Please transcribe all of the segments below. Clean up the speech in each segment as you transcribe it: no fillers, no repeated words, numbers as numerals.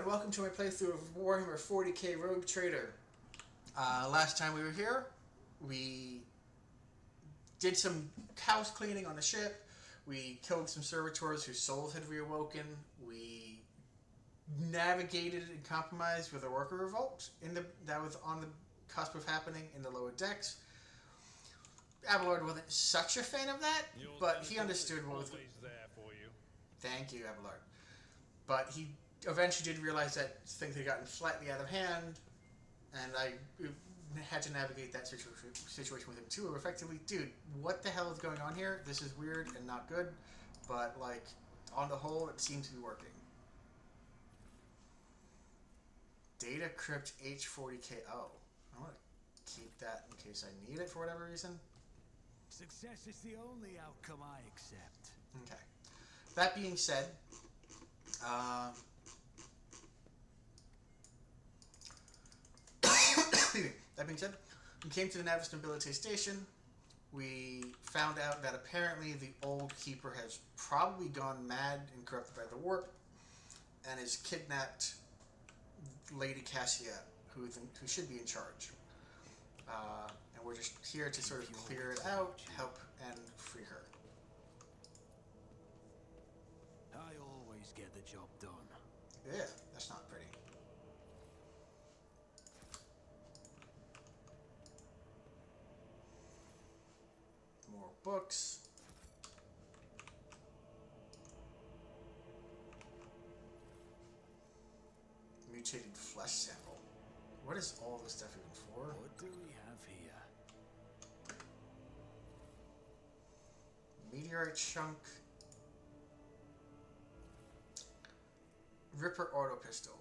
welcome to my playthrough of Warhammer 40k Rogue Trader. Last time we were here, we did some house cleaning on the ship, we killed some servitors whose souls had reawoken, we navigated and compromised with a worker revolt that was on the cusp of happening in the lower decks. Abelard wasn't such a fan of that, but he understood what was there for you. Thank you, Abelard. But he eventually did realize that things had gotten slightly out of hand, and I had to navigate that situation with him too. Effectively, dude, what the hell is going on here? This is weird and not good, but like on the whole, it seems to be working. Data crypt H40KO. I want to keep that in case I need it for whatever reason. Success is the only outcome I accept. Okay. That being said, we came to the Navis Nobility Station. We found out that apparently the old keeper has probably gone mad and corrupted by the warp, and has kidnapped Lady Cassia, who should be in charge. And we're just here to sort of clear it out, help, and free her. I always get the job done. Yeah, that's not pretty. More books. Mutated flesh sample. What is all this stuff even for? What do we have here? Meteorite chunk. Ripper auto pistol.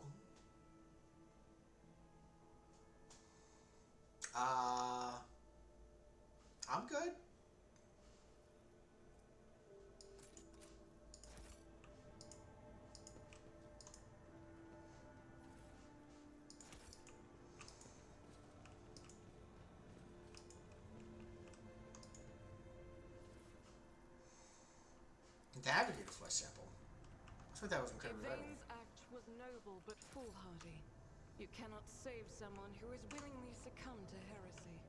I'm good. Navigator flesh sample. I thought that was incredibly valuable. Yvain's act was noble but foolhardy. You cannot save someone who has willingly succumbed to heresy.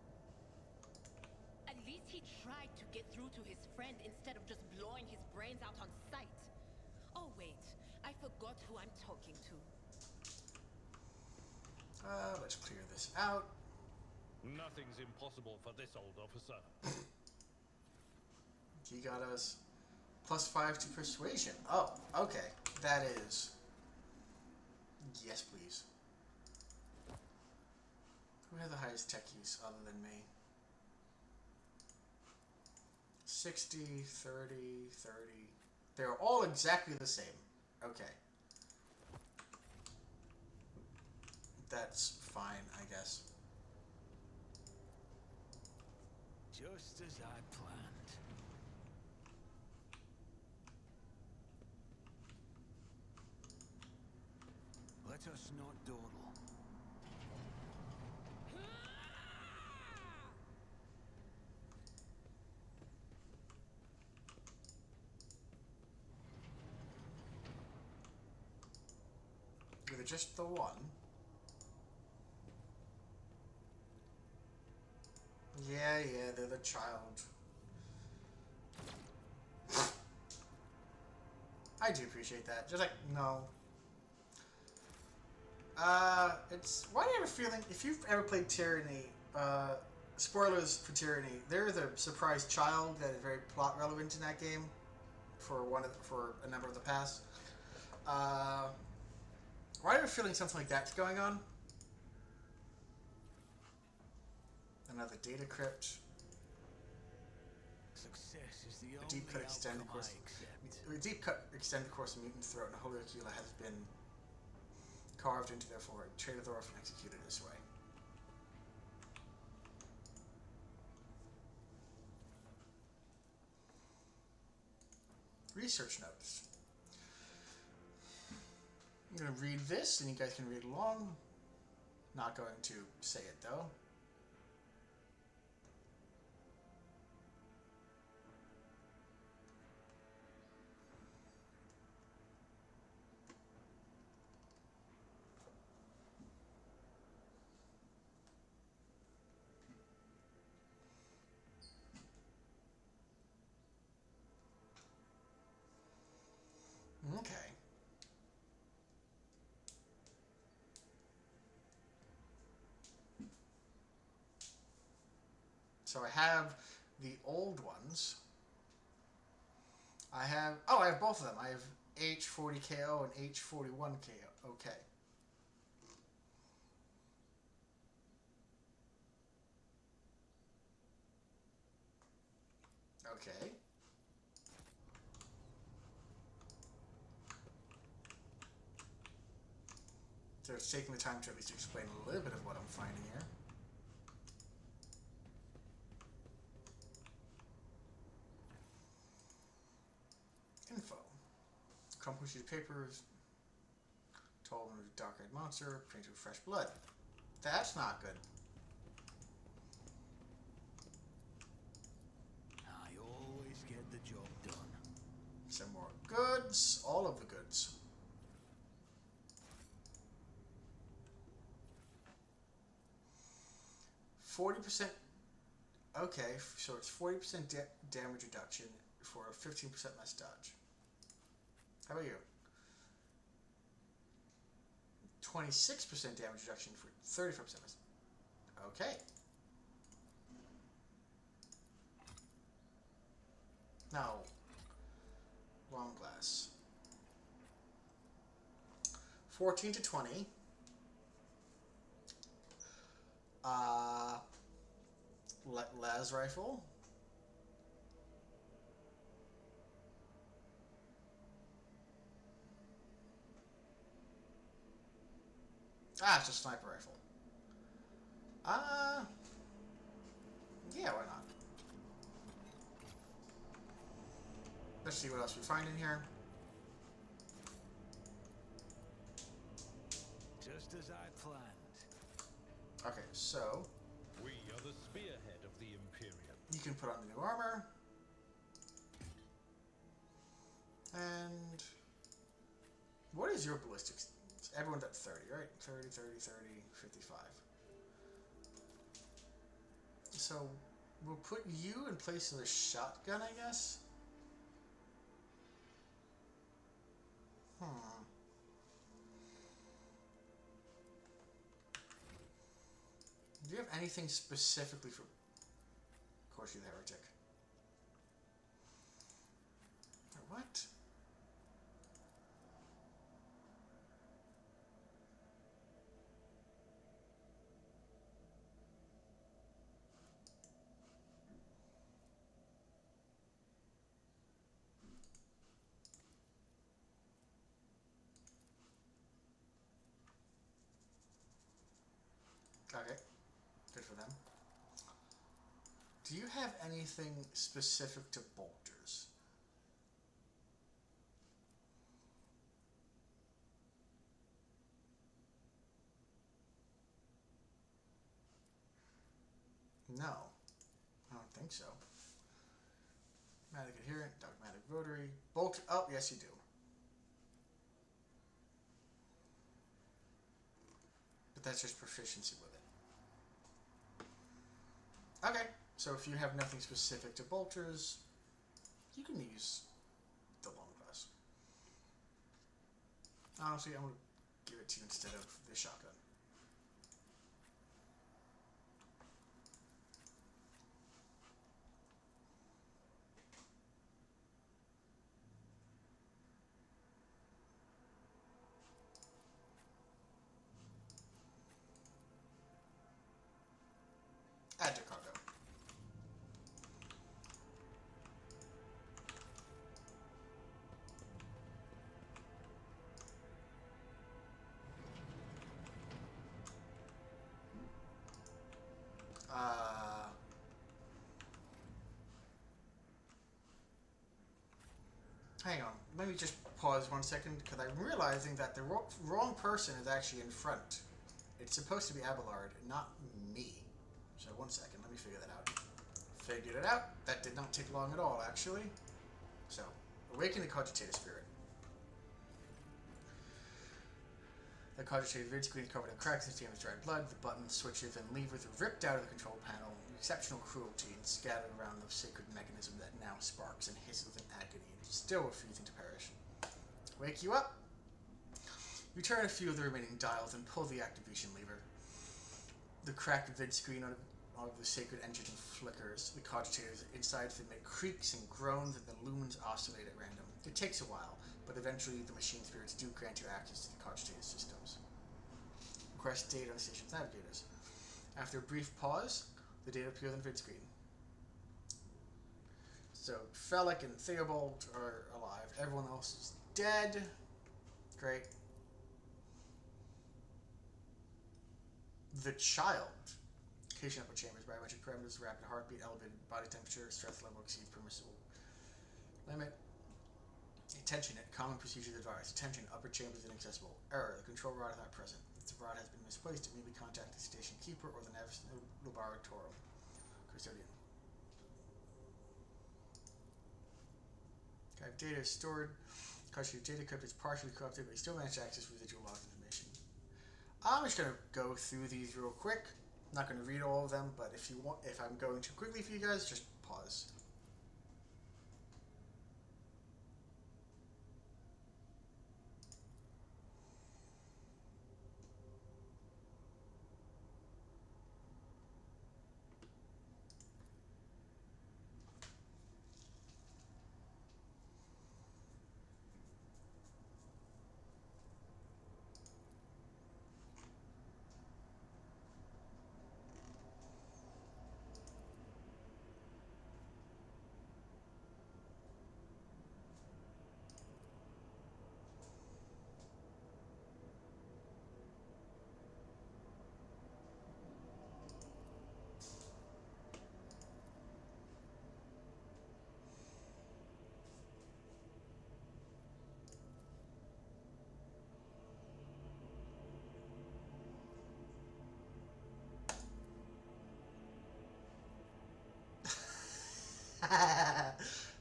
At least he tried to get through to his friend instead of just blowing his brains out on sight. Oh wait, I forgot who I'm talking to. Let's clear this out. Nothing's impossible for this old officer. He got us +5 to persuasion. Oh, okay. That is... Yes, please. Who has the highest tech use other than me? 60, 30, 30. They're all exactly the same. Okay. That's fine, I guess. Just as I planned. Let us not dawdle. With just the one. Yeah, they're the child. I do appreciate that. Just like, no. It's... Why do I have a feeling, if you've ever played Tyranny, spoilers for Tyranny, there is a surprise child that is very plot relevant in that game for a number of the past. Why do I have a feeling something like that's going on? Another data crypt. Success is the A only deep cut extended outcome course. I accept. A deep cut extended course of mutant throat and a holy aquila has been carved into their forehead. Traitor the orphan executed this way. Research notes. I'm going to read this, and you guys can read along. Not going to say it, though. So I have the old ones. I have both of them. I have H40KO and H41KO. Okay. Okay. So it's taking the time to at least explain a little bit of what I'm finding here. Info. Crumpled sheet of papers. Told him a dark-eyed monster. Painted with fresh blood. That's not good. I always get the job done. Some more goods. All of the goods. %. Okay, so it's 40% damage reduction for 15% less dodge. How about you? 26% damage reduction for 35% less. Okay. Now, long glass. 14 to 20. Las rifle. It's a sniper rifle. Yeah, why not? Let's see what else we find in here. Just as I planned. Okay, so We are the spearhead of the Imperium. you can put on the new armor. And what is your ballistics? Everyone's at 30, right? 30, 30, 30, 55. So we'll put you in place of the shotgun, I guess? Do you have anything specifically for... Of course you're the heretic. What? Okay. Good for them. Do you have anything specific to bolters? No. I don't think so. Dogmatic adherent, dogmatic rotary, bolt. Oh, yes, you do. But that's just proficiency with it. Okay, so if you have nothing specific to bolters, you can use the long glass. Honestly, I'm going to give it to you instead of the shotgun. Add to cargo. Hang on. Let me just pause 1 second because I'm realizing that the wrong person is actually in front. It's supposed to be Abelard, not me. So 1 second, let me figure that out. Figured it out. That did not take long at all, actually. So, awaken the cogitator spirit. The cogitator vid screen is covered in cracks and stains with dried blood. The buttons, switches, and levers are ripped out of the control panel. Exceptional cruelty and scattered around the sacred mechanism that now sparks and hisses in agony and still refusing to perish. Wake you up. You turn a few of the remaining dials and pull the activation lever. The cracked vid screen of the sacred engine flickers. The cogitators inside them make creaks and groans, and the lumens oscillate at random. It takes a while, but eventually the machine spirits do grant you access to the cogitator systems. Request data on the station's navigators. After a brief pause, the data appears on the vid screen. So Felix and Theobald are alive. Everyone else is dead. Great. The child. Location upper chambers, biometric parameters, rapid heartbeat, elevated body temperature, stress level exceed permissible limit. Attention at common procedures advised. Attention, upper chambers inaccessible. Error, the control rod is not present. If the rod has been misplaced, immediately contact the station keeper or the Navis Laboratorium custodian. Okay, data is stored. Custody data crypt is partially corrupted, but you still manage to access residual log information. I'm just going to go through these real quick. I'm not going to read all of them, but if I'm going too quickly for you guys, just pause.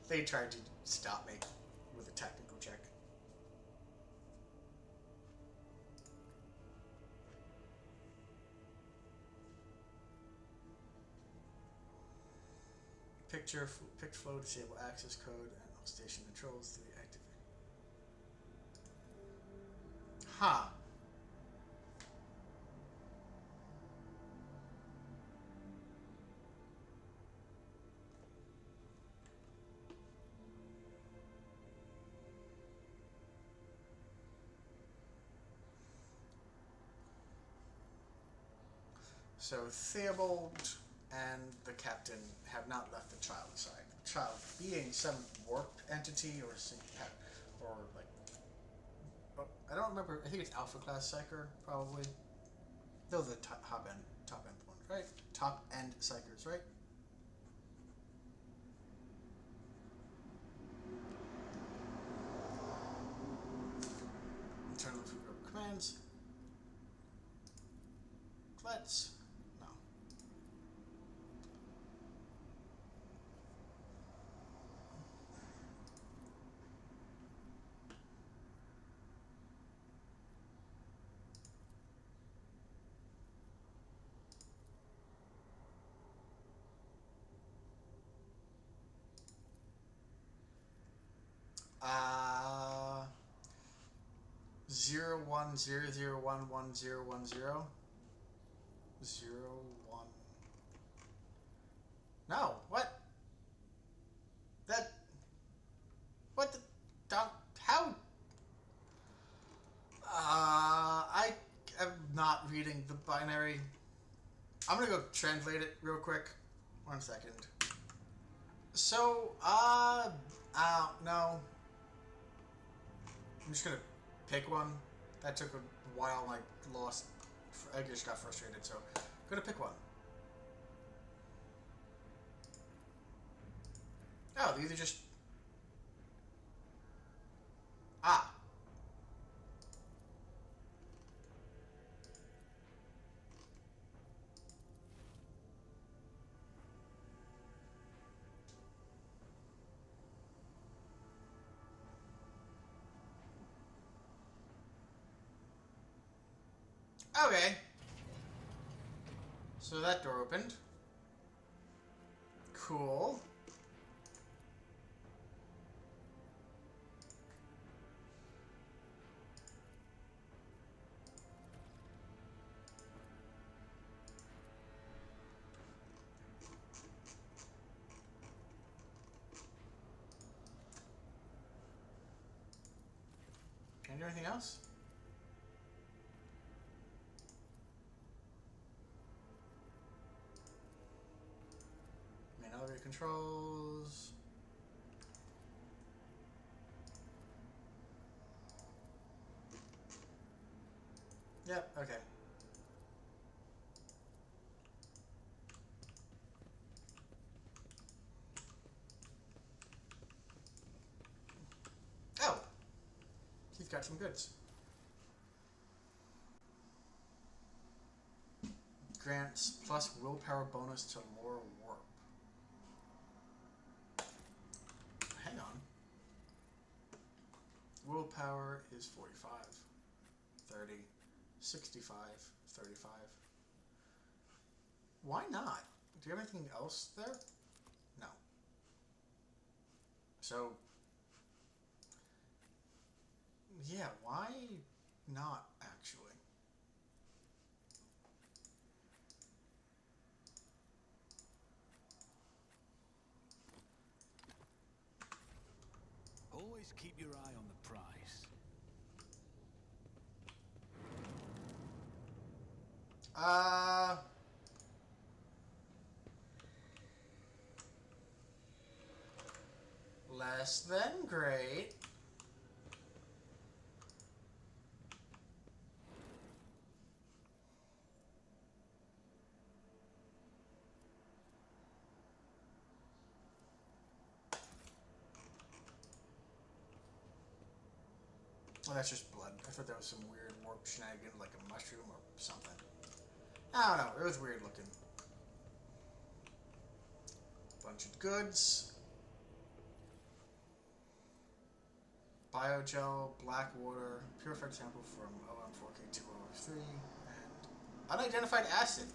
They tried to stop me with a technical check. Picture flow, disable access code, and all station controls to be activated. Huh. So Theobald and the captain have not left the child aside. The child being some warp entity or like, I don't remember. I think it's Alpha class Psyker probably. Those are the top end ones, right? Top end Psychers, right? Internal commands. Let's. No. Uh, 0100111010. 01. No, what? That. What the. How? I am not reading the binary. I'm gonna go translate it real quick. 1 second. So, no. I'm just gonna pick one. That took a while, and I just got frustrated, so I'm gonna pick one. Oh, these are just... Ah. Okay. So that door opened. Cool. anything else? Main elevator controls. Yep, okay. Oh! He's got some goods. Grants plus willpower bonus to lore warp. Hang on. Willpower is 45, 30, 65, 35. Why not? Do you have anything else there? No. So, yeah, why not, actually? Always keep your eye on the prize. Less than great. Oh, that's just blood. I thought that was some weird warp shenanigan, like a mushroom or something. I don't know. It was weird looking. Bunch of goods. Biogel, black water, purified sample from OM4K203, and unidentified acid.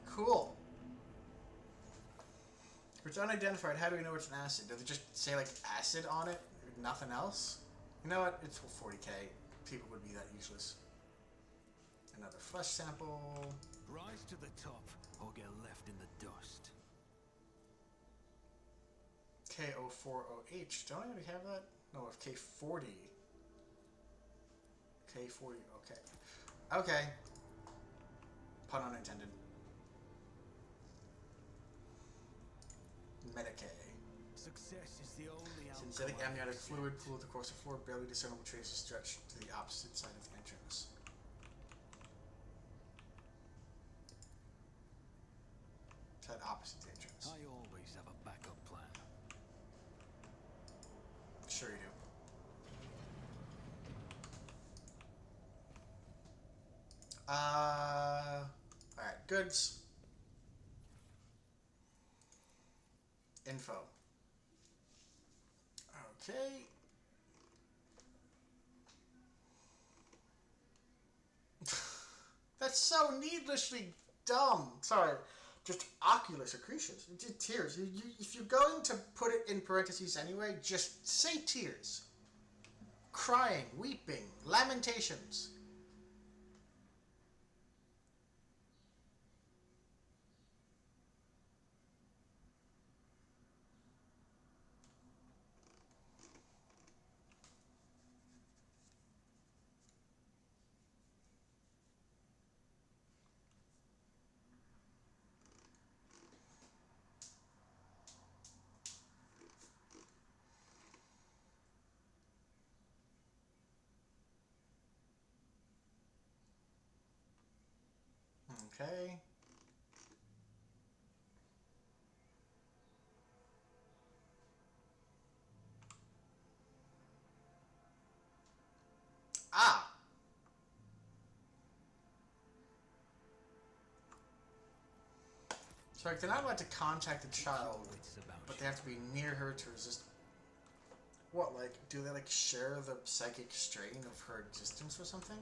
Cool. If it's unidentified, how do we know it's an acid? Does it just say like acid on it? Nothing else? You know what? It's 40k. People would be that useless. Another flesh sample. Rise to the top or get left in the dust. K040H. Don't I already have that? No, of K40. K40. Okay. Okay. Pun unintended. Medicaid. Success is the only outcome. Synthetic I amniotic accept. fluid pooled across the floor, barely discernible traces stretched to the opposite side of the entrance. Side opposite the entrance. I always have a backup plan. Sure you do. Alright, goods. Info. Okay. That's so needlessly dumb. Sorry. Just ocular secretions. Tears. If you're going to put it in parentheses anyway, just say tears. Crying, weeping, lamentations. Okay. Ah! So like, they're not allowed to contact the child, but they have to be near her to resist. What, like, do they like share the psychic strain of her existence or something?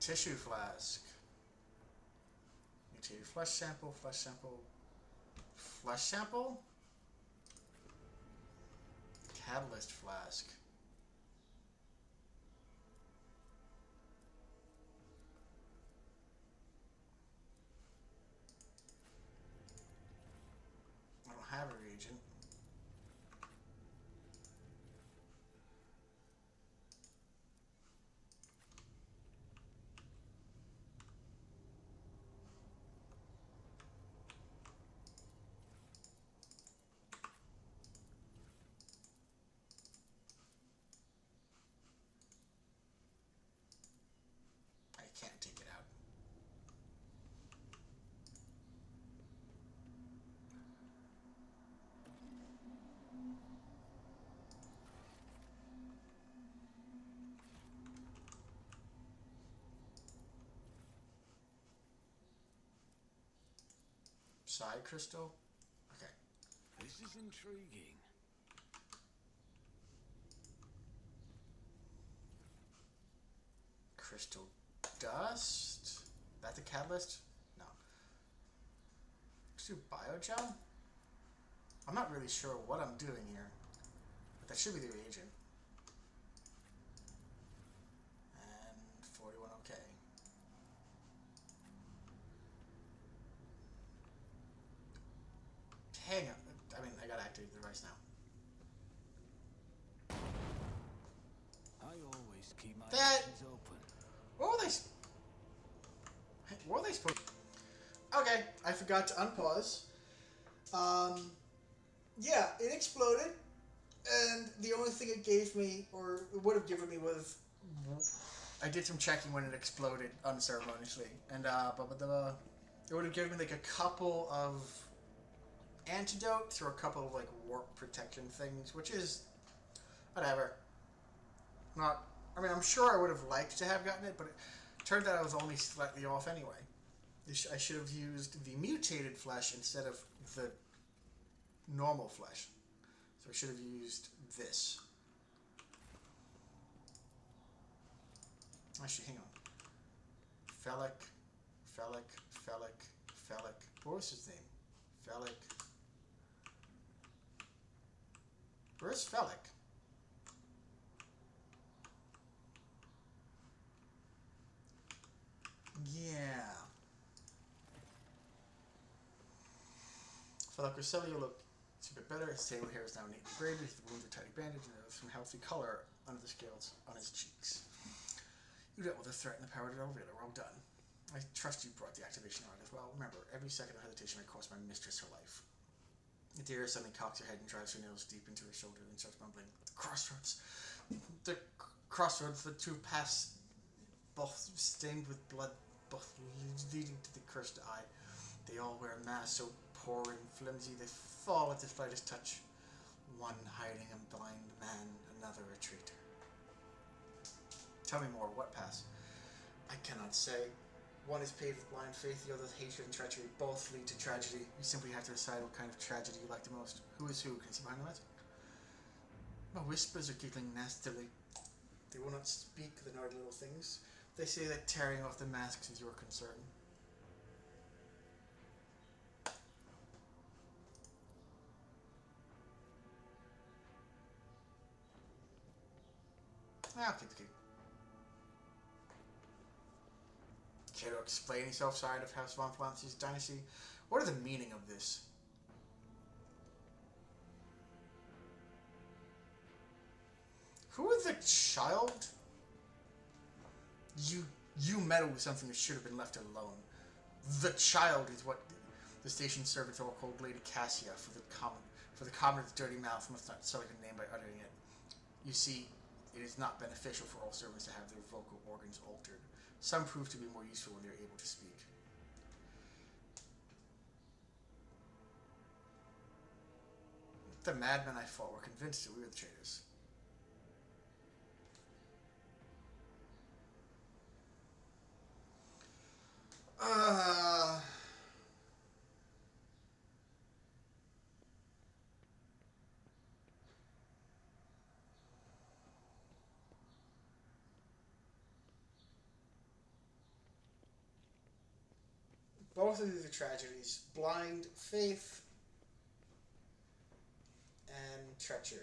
Tissue flask. Mutated flesh sample, flesh sample, flesh sample? Catalyst flask. I don't have a reagent. I can't take it out. Side crystal? Okay. This is intriguing. Crystal dust? That the catalyst? No. Let's do biogel? I'm not really sure what I'm doing here, but that should be the reagent. And 41 okay. Hang on. I mean, I gotta activate the device now. I always keep my That- options open. What were they? What were they supposed? Okay, I forgot to unpause. Yeah, it exploded, and the only thing it gave me, or it would have given me, was I did some checking when it exploded unceremoniously, and it would have given me like a couple of antidotes or a couple of like warp protection things, which is whatever. Not. I mean, I'm sure I would have liked to have gotten it, but it turned out I was only slightly off anyway. I should have used the mutated flesh instead of the normal flesh. So I should have used this. Actually, hang on. Phallic. What was his name? Phallic. Where's Phallic? Yeah. Phallic look a bit better. His tail hair is now neatly braided. The wounds are tightly bandaged, and there is some healthy color under the scales on his cheeks. You dealt with the threat and the power to elevate it. Well done. I trust you brought the activation right as well. Remember, every second of hesitation may cost my mistress her life. Adira suddenly cocks her head and drives her nails deep into her shoulder and starts mumbling. The crossroads, the two paths, both stained with blood, both leading to the cursed eye. They all wear masks so poor and flimsy they fall at the slightest touch. One hiding a blind man, another a traitor. Tell me more, what pass? I cannot say. One is paved with blind faith, the other with hatred and treachery. Both lead to tragedy. You simply have to decide what kind of tragedy you like the most. Who is who? Can you see behind the mask? My whispers are giggling nastily. They will not speak, the naughty little things. They say that tearing off the masks is your concern. I'll keep the key. Care to explain yourself, side of House von Flancy's dynasty? What are the meaning of this? Who is the child? You meddle with something that should have been left alone. The child is what the station servants all called Lady Cassia for the common with dirty mouth must not sully her name by uttering it. You see, it is not beneficial for all servants to have their vocal organs altered. Some prove to be more useful when they are able to speak. The madmen I fought were convinced that we were the traitors. Both of these are tragedies. Blind faith and treachery.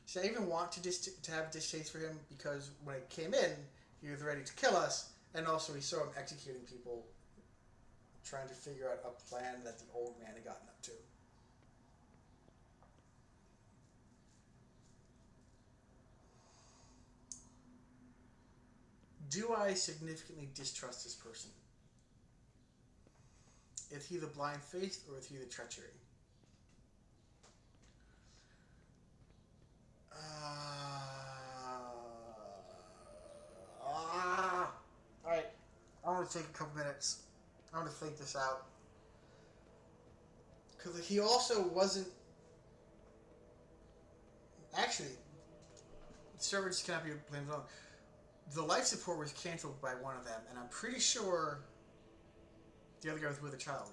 So I even want to have distaste for him because when it came in, he was ready to kill us, and also we saw him executing people, trying to figure out a plan that the old man had gotten up to. Do I significantly distrust this person? Is he the blind faith or is he the treachery? Alright, I want to take a couple minutes. I want to think this out. Because he also wasn't... Actually, servants cannot be blamed alone. The life support was canceled by one of them, and I'm pretty sure the other guy was with a child.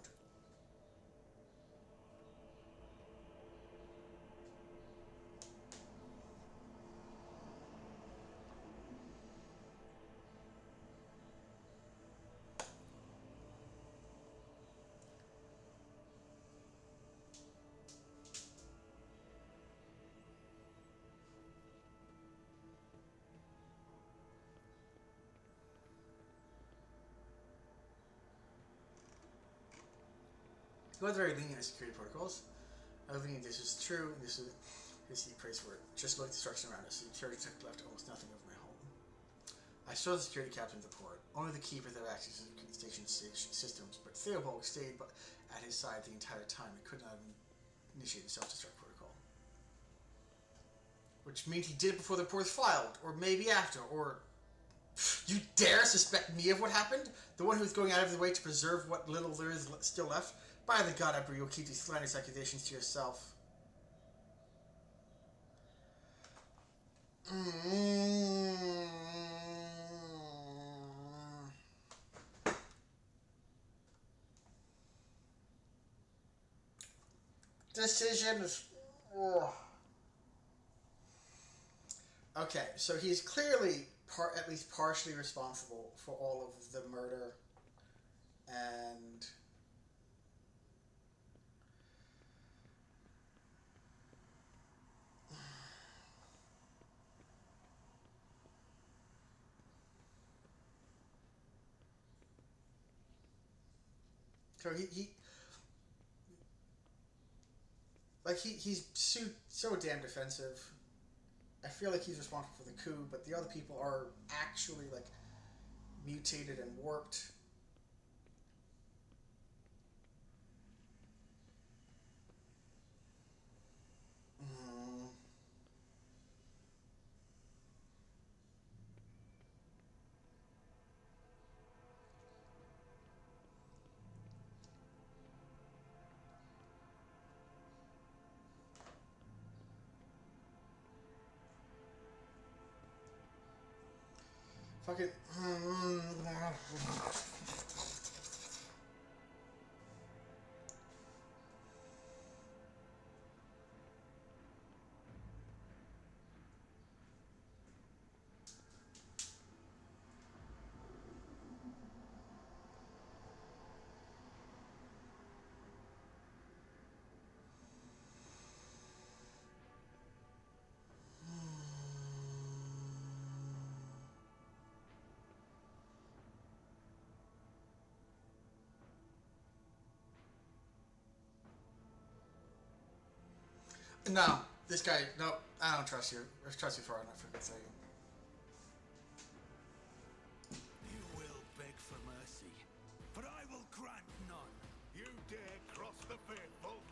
He was very lenient in security protocols. I was thinking this is true, and this is his praise for it. Just look at the destruction around us. The security tech left almost nothing of my home. I saw the security captain's report. Only the keepers have access to the station systems, but Theobald stayed at his side the entire time and could not initiate the self-destruct protocol. Which means he did it before the report was filed, or maybe after, or... You dare suspect me of what happened? The one who's going out of the way to preserve what little there is still left? By the God, Emperor, you'll keep these slanderous accusations to yourself. Decision is... Okay, so he's clearly at least partially responsible for all of the murder and... So he's so damn defensive. I feel like he's responsible for the coup, but the other people are actually like mutated and warped. Fucking... No, this guy, no, I don't trust you. I trust you far enough for good sake. You will beg for mercy, but I will grant none. You dare cross the faithful?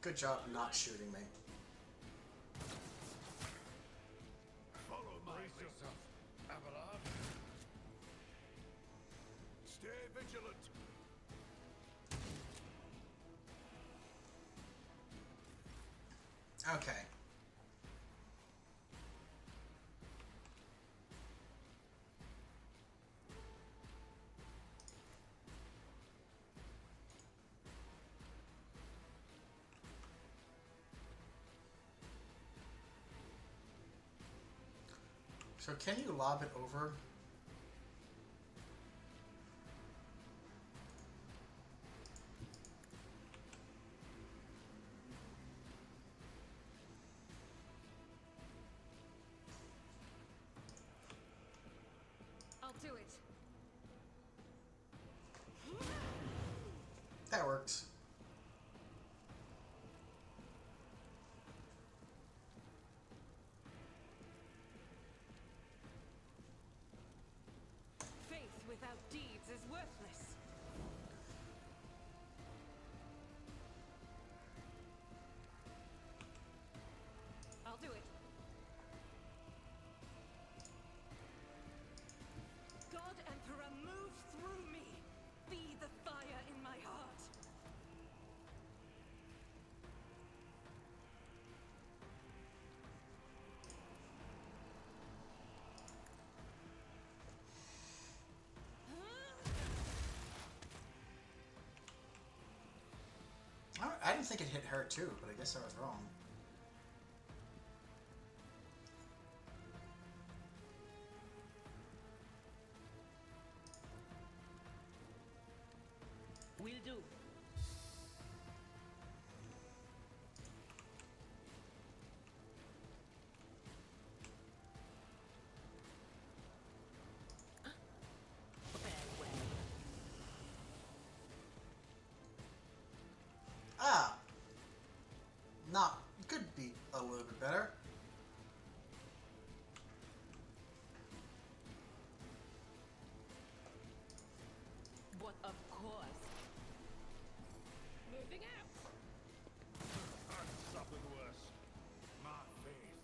Good job not shooting me. Follow my Brace lead. yourself, Abelard. Stay vigilant. Okay. So can you lob it over? I'll do it. That works. Faith without deeds is worthless. I'll do it. God Emperor, move through me. Be the fire in my heart. I didn't think it hit her too, but I guess I was wrong. Will do. Farewell. Ah! Not. Could be a little bit better. But of course. Moving out. I've suffered worse. My faith.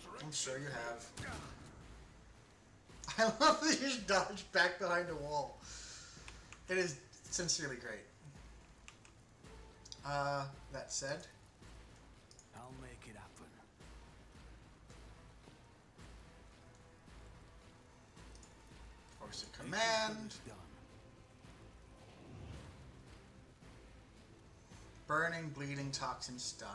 Strength. I'm sure you have. I love that you just dodged back behind a wall. It is sincerely great. That said, I'll make it happen. force of This is command, done. burning, bleeding, toxin, stunned.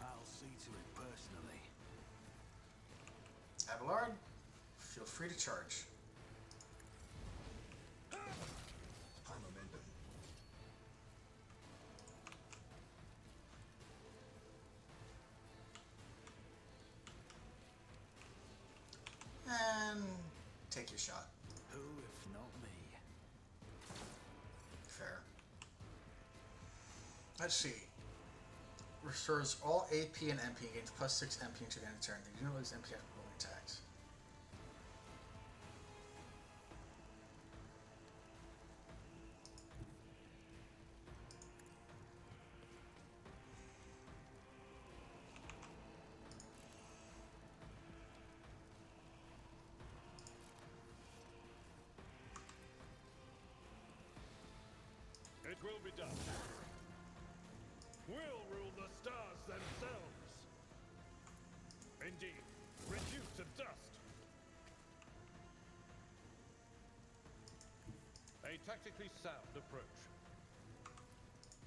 I'll see to it personally. Abelard, feel free to charge. And take your shot. Who, if not me? Fair. Let's see. Restores all AP and MP gains plus 6 MP until the end of turn. They do not lose MP after rolling attacks. It will be done. We'll rule the stars themselves. Indeed, reduced to dust. A tactically sound approach.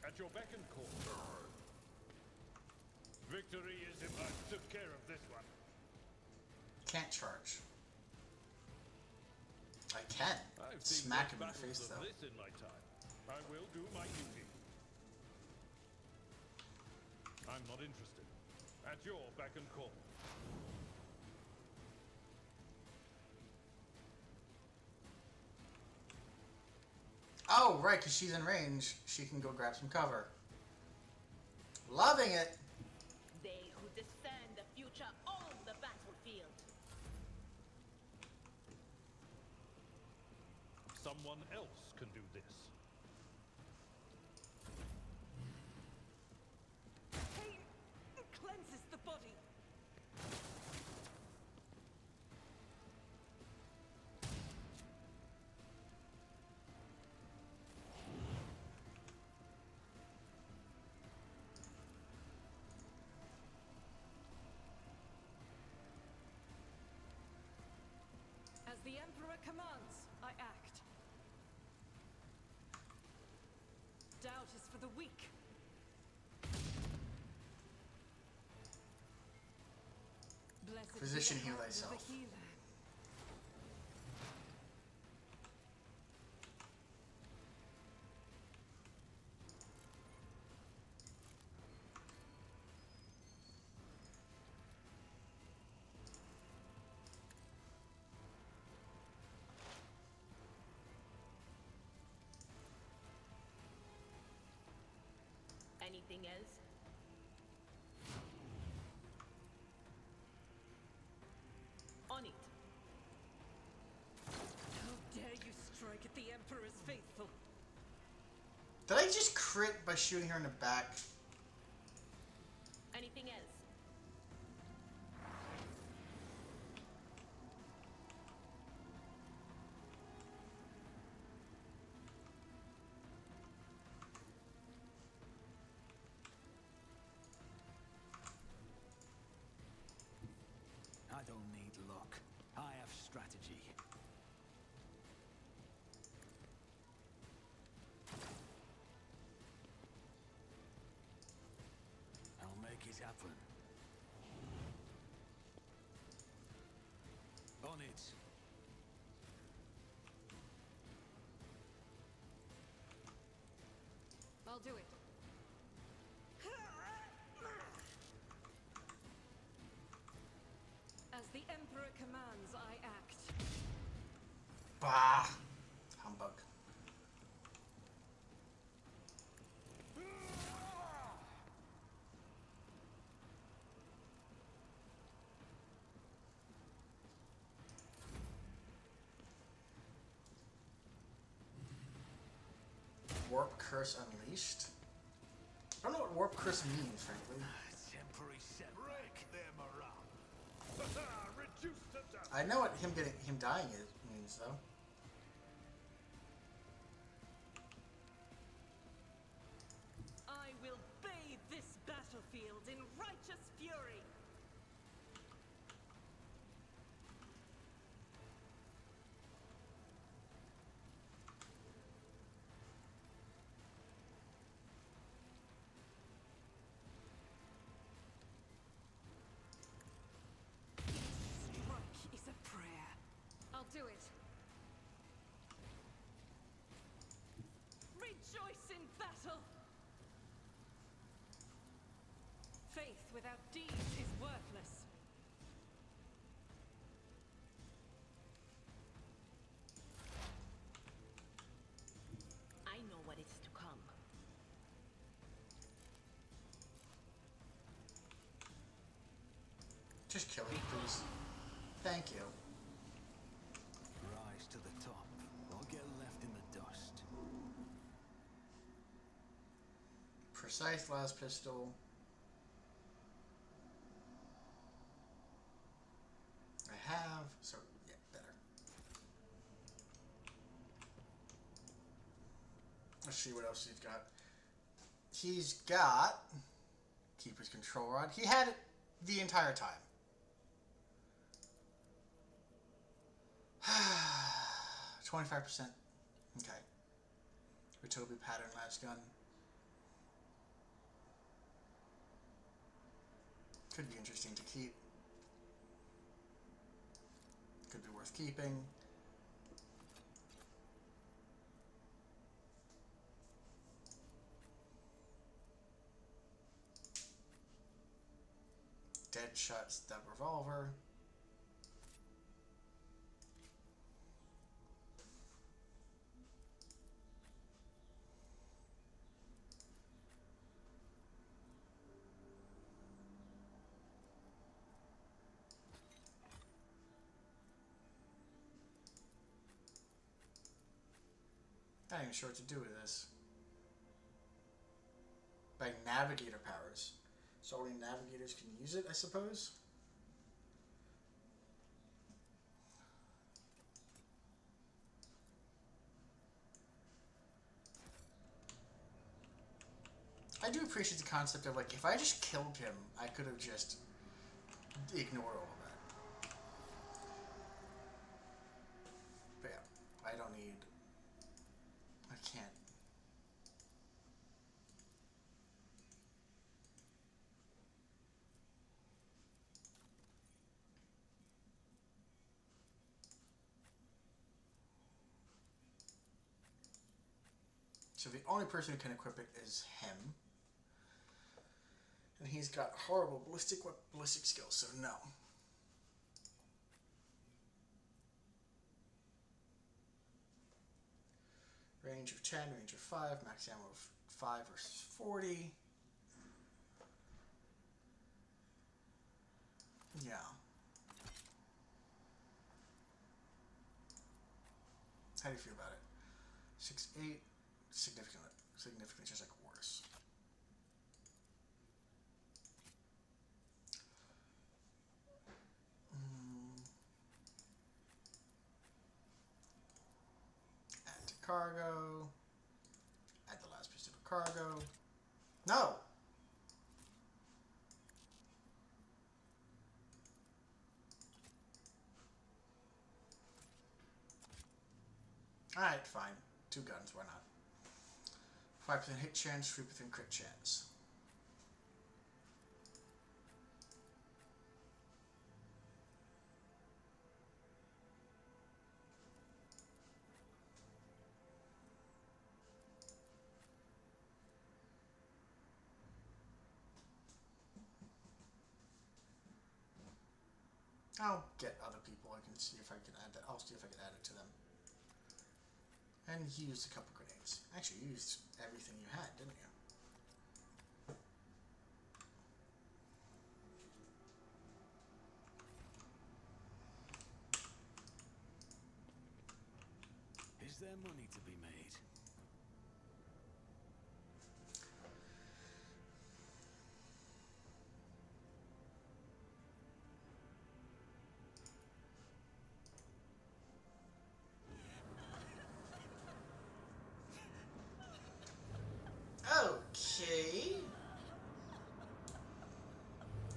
At your beck and call. Victory is if I took care of this one. Can't charge. I can. I've seen Smack him more in the face, battles though. of this in my time. I will do my duty. I'm not interested. At your beck and call. Oh, right, because she's in range. She can go grab some cover. Loving it. They who discern the future own the battlefield. Someone else can do this. Pain cleanses the body. As the Emperor commands, I act. Doubt is for the weak. Blessed Physician, be the heal hand of thyself. the healer. Anything else? On it. How dare you strike at the Emperor's faithful? Did I just crit by shooting her in the back? Anything else? I don't need luck. I have strategy. I'll make it happen. On it. I'll do it. As the Emperor commands, I act. Bah! Humbug. Warp Curse Unleashed? I don't know what Warp Curse means, frankly. Temporary setback. Break them around. Reduced to dust. I know what him dying means, though. I will bathe this battlefield in righteous fury. Strike is a prayer. I'll do it. Rejoice in battle. Faith without deeds is worthless. I know what is to come. Just kill him, please. Thank you. Rise to the top, or get left in the dust. Precise las pistol. I have, so yeah, better. Let's see what else he's got. He's got Keeper's Control Rod. He had it the entire time. 25%. Okay. Ritobi pattern last gun. Could be interesting to keep. Could be worth keeping. Deadshot Stub Revolver. I'm not even sure what to do with this. By navigator powers. So only navigators can use it, I suppose? I do appreciate the concept of, like, if I just killed him, I could have just ignored all of that. But yeah, I don't need... I can't. So the only person who can equip it is him. And he's got horrible ballistic skills, so no. Range of 10, range of 5, max ammo of 5 versus 40. Yeah. How do you feel about it? 6'8", significantly just like worse. Add to cargo. Add the last piece of cargo. No! Alright, fine. 2 guns, why not? 5% hit chance, 3% crit chance. I'll get other people. I can see if I can add that. I'll see if I can add it to them. And you used a couple grenades. Actually, you used everything you had, didn't you? Is there money to be made? Okay.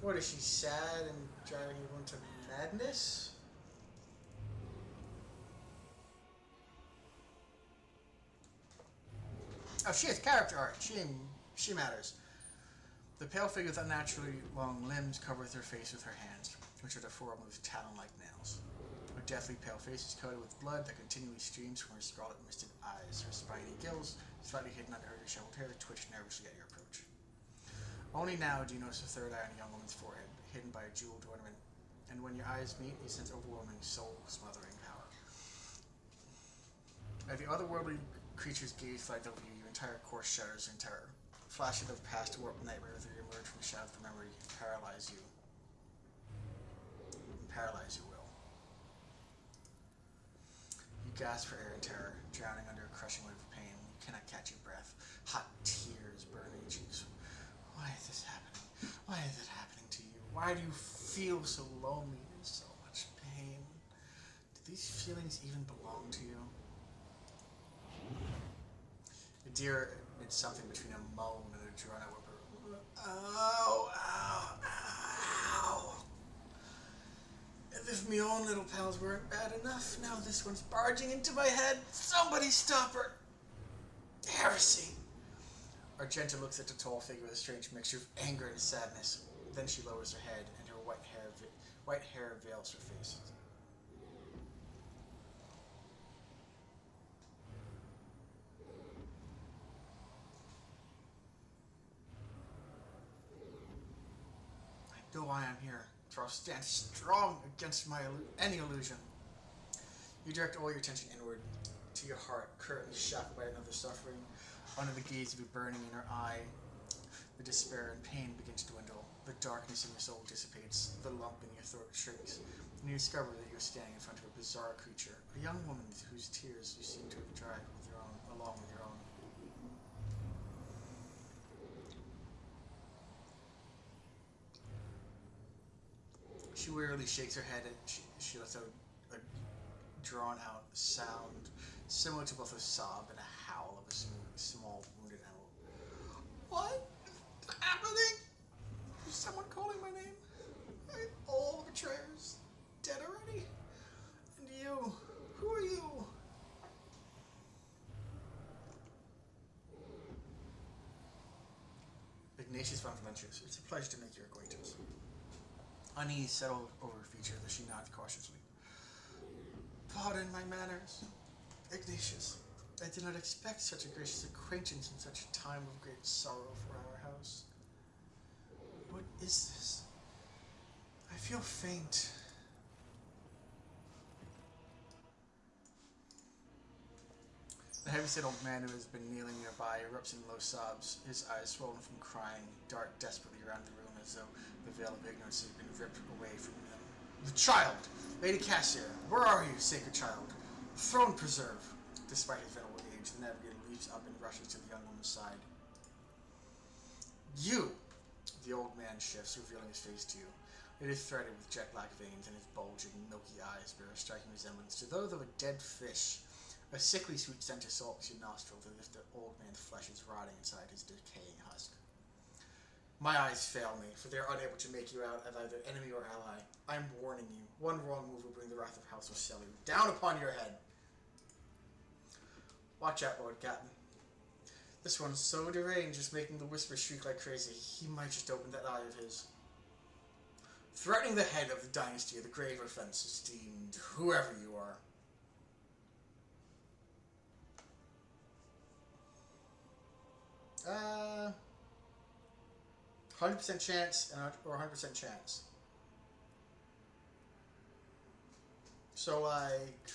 What is she, sad and driving you into madness? Oh, she has character art. She matters. The pale figure with unnaturally long limbs covers her face with her hands, which are deformed with talon-like nails. Her deathly pale face is coated with blood that continually streams from her scarlet misted eyes. Her spiny gills, slightly hidden under her disheveled hair, twitch nervously at your approach. Only now do you notice a third eye on a young woman's forehead, hidden by a jeweled ornament, and when your eyes meet, you sense overwhelming, soul-smothering power. As the otherworldly creature's gaze glides over you, your entire course shudders in terror. Flashes of past warped nightmares that emerge from the shadows of memory and paralyze you. Paralyze your will. You gasp for air in terror, drowning under a crushing wave of pain. You cannot catch your breath. Hot tears burn in your cheeks. Why is this happening? Why is it happening to you? Why do you feel so lonely and so much pain? Do these feelings even belong to you? The deer did something between a moan and a drawn-out whimper. Ow, ow, ow. As if my own little pals weren't bad enough, now this one's barging into my head. Somebody stop her! Heresy! Argenta looks at the tall figure with a strange mixture of anger and sadness. Then she lowers her head, and her white hair veils her face. I know why I'm here. For I'll stand strong against any illusion. You direct all your attention inward to your heart, currently shocked by another suffering. Under the gaze of your burning inner eye, the despair and pain begin to dwindle. The darkness in your soul dissipates. The lump in your throat shrinks. And you discover that you're standing in front of a bizarre creature, a young woman whose tears you seem to have dried with your own, along with your own. She wearily shakes her head and she lets out a drawn out sound similar to both a sob and a howl of a small wounded animal. What is happening? Is someone calling my name? All the betrayers dead already? And you? Who are you? Ignatius von Valencius, it's a pleasure to make your acquaintance. Unease settled over her features as she nodded cautiously. Pardon my manners, Ignatius. I did not expect such a gracious acquaintance in such a time of great sorrow for our house. What is this? I feel faint. The heavy-set old man who has been kneeling nearby erupts in low sobs, his eyes swollen from crying, dart desperately around the room as though the veil of ignorance has been ripped away from them. The child! Lady Cassier, where are you, sacred child? Throne preserve! Despite his venerable age, the navigator leaps up and rushes to the young woman's side. You! The old man shifts, revealing his face to you. It is threaded with jet-black veins, and his bulging, milky eyes bear a striking resemblance to those of a dead fish. A sickly sweet scent assaults your nostrils as if the old man's flesh is rotting inside his decaying husk. My eyes fail me, for they are unable to make you out as either enemy or ally. I am warning you. One wrong move will bring the wrath of House Ocelli down upon your head. Watch out, Lord Gatton. This one's so deranged, just making the whisper shriek like crazy. He might just open that eye of his. Threatening the head of the dynasty of the grave offense esteemed, whoever you are. 100% chance or 100% chance. So like,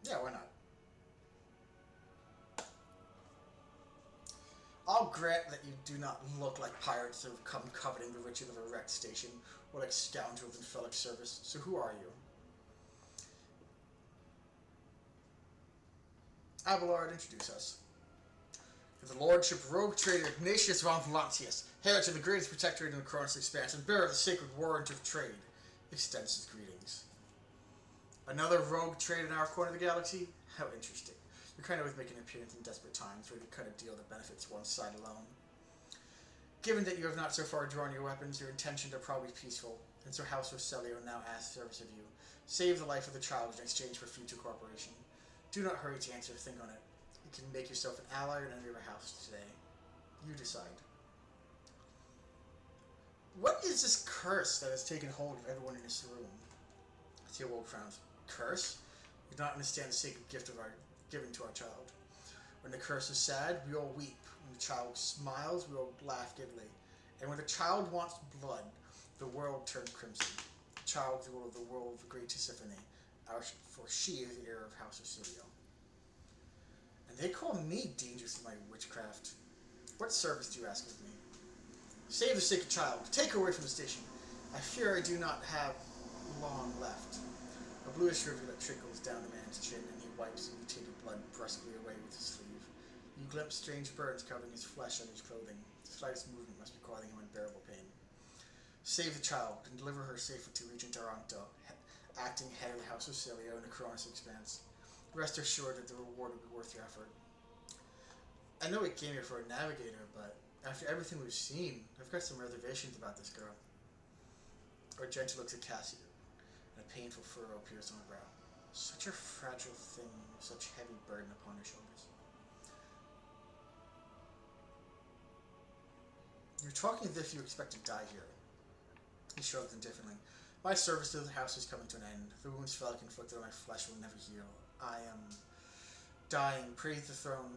yeah, why not? I'll grant that you do not look like pirates who have come coveting the riches of a wrecked station, or like scoundrels in Felix service. So who are you? Abelard, introduce us. The Lordship Rogue Trader Ignatius von Valencius, heir to the greatest protectorate in the Cronus Expanse and bearer of the sacred warrant of trade, extends his greetings. Another rogue trader in our corner of the galaxy? How interesting. You're kind of always making an appearance in desperate times, where you cut a deal that benefits one side alone. Given that you have not so far drawn your weapons, your intentions are probably peaceful, and so House Roselio now asks service of you. Save the life of the child in exchange for future cooperation. Do not hurry to answer, think on it. You can make yourself an ally or an enemy of a house today. You decide. What is this curse that has taken hold of everyone in this room? Theobald frowns. Curse? You do not understand the sacred gift of our given to our child. When the curse is sad, we all weep. When the child smiles, we all laugh giddily. And when the child wants blood, the world turns crimson. The child will rule the world of the great Tisiphone, for she is the heir of House Ocelio. And they call me dangerous in my witchcraft. What service do you ask of me? Save the sacred child. Take her away from the station. I fear I do not have long left. A bluish rivulet trickles down the man's chin, and he wipes the mutated blood brusquely away with his sleeve. You glimpse strange burns covering his flesh and his clothing. The slightest movement must be causing him unbearable pain. Save the child, and deliver her safely to Regent Aranto, acting head of the House of Ocelio in the Cronus Expanse. Rest assured that the reward will be worth your effort. I know we came here for a navigator, but after everything we've seen, I've got some reservations about this girl. Argenta looks at Cassidy, and a painful furrow appears on her brow. Such a fragile thing, with such heavy burden upon her shoulders. You're talking as if you expect to die here. He shrugs indifferently. My service to the house is coming to an end. The wounds Felix inflicted on my flesh will never heal. I am dying. Praise the throne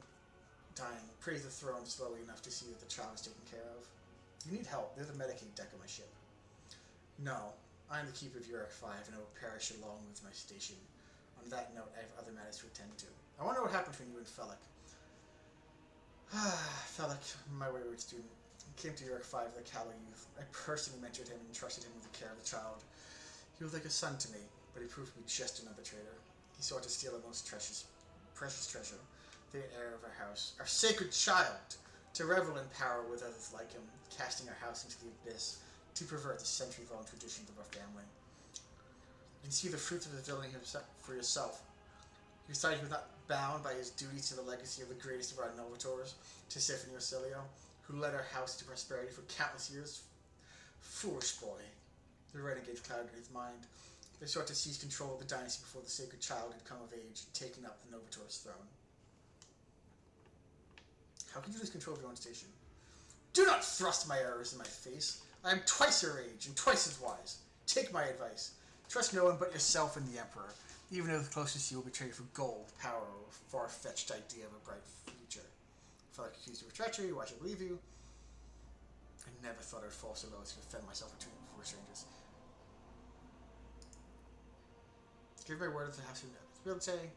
slowly enough to see that the child is taken care of. You need help. There's a Medicaid deck on my ship. No, I am the keeper of Eurac 5 and I will perish along with my station. On that note, I have other matters to attend to. I want to know what happened between you and Felix. Felix, my wayward student, came to Eurac 5 as a callow youth. I personally mentored him and entrusted him with the care of the child. He was like a son to me, but he proved to be just another traitor. He He sought to steal our most precious treasure, the heir of our house, our sacred child, to revel in power with others like him, casting our house into the abyss to pervert the century-long traditions of our family. You can see the fruits of his villainy for yourself. He decided he was not bound by his duties to the legacy of the greatest of our Novators, to Tiffany Orsilio, who led our house to prosperity for countless years. Foolish boy. The renegades clouded his mind. They sought to seize control of the dynasty before the sacred child had come of age, taking up the Novator's throne. How can you lose control of your own station? Do not thrust my errors in my face. I am twice your age and twice as wise. Take my advice. Trust no one but yourself and the Emperor, even though the closest you will betray you for gold, power, or a far-fetched idea of a bright future. If I accused you of treachery, why should I believe you? I never thought I'd fall so low as to defend myself before strangers. Give my word of the house of never. Be able to say.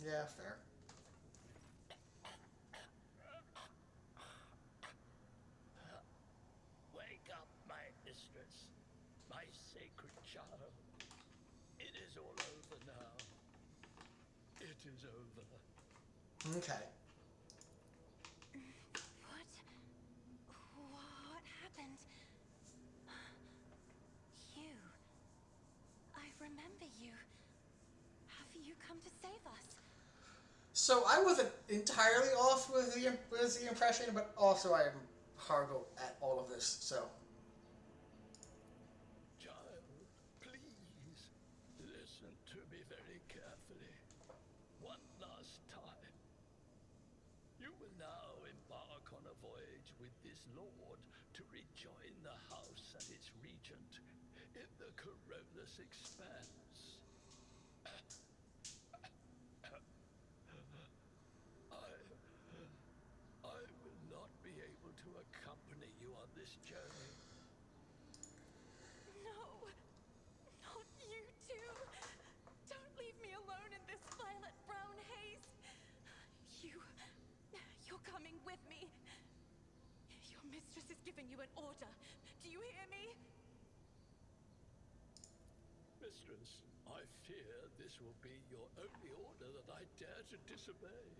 Yeah, fair. Wake up, my mistress, my sacred child. It is all over now. It is over. Okay. What happened? You. I remember you. Have you come to save us? So I wasn't entirely off with the impression, but also I am horrible at all of this, so. Child, please listen to me very carefully. One last time. You will now embark on a voyage with this lord to rejoin the house and its regent in the Corollas Expanse. I will not be able to accompany you on this journey. No. Not you too. Don't leave me alone in this violet brown haze. You're coming with me. Your mistress is giving you an order. Do you hear me? Mistress, I fear this will be your only order that I dare to disobey.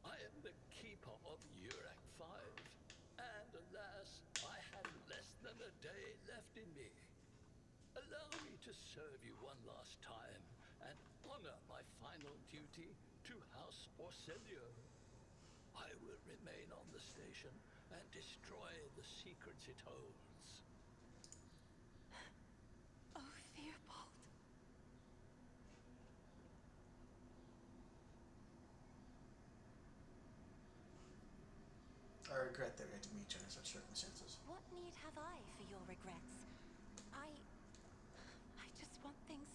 I am the keeper of Eurac 5, and alas, I have less than a day left in me. Allow me to serve you one last time and honor my final duty to House Orsilio. I will remain on the station and destroy the secrets it holds. Oh, Theobald. I regret that we had to meet you under such circumstances. What need have I for your regrets? I just want things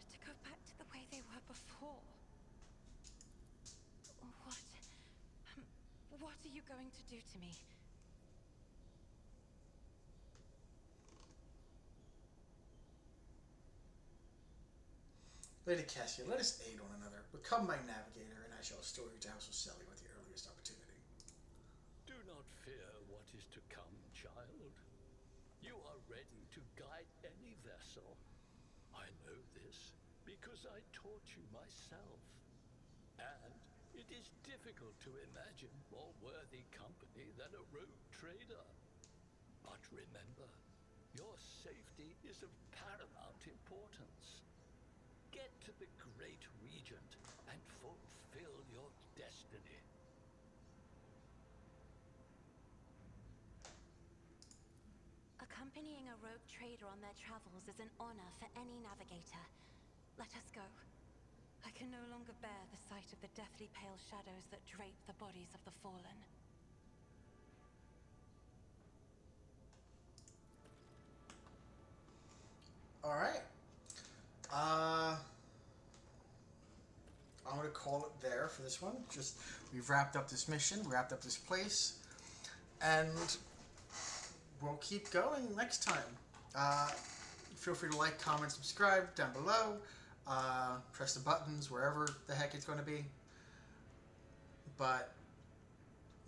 to go back to the way they were before. What are you going to do to me? Lady Cassia, let us aid one another. Become my navigator, and I shall restore you to House Orsilio at the earliest opportunity. Do not fear what is to come, child. You are ready to guide any vessel. I know this because I taught you myself. And it is difficult to imagine more worthy company than a rogue trader. But remember, your safety is of paramount importance. Get to the Great Regent and fulfill your destiny. Accompanying a rogue trader on their travels is an honor for any navigator. Let us go. I can no longer bear the sight of the deathly pale shadows that drape the bodies of the fallen. Alright. I'm going to call it there for this one. We've wrapped up this mission, wrapped up this place, and we'll keep going next time. Feel free to like, comment, subscribe down below. press the buttons wherever the heck it's going to be. But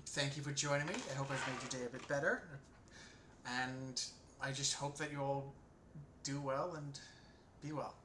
thank you for joining me. I hope I've made your day a bit better. And I just hope that you all do well and be well.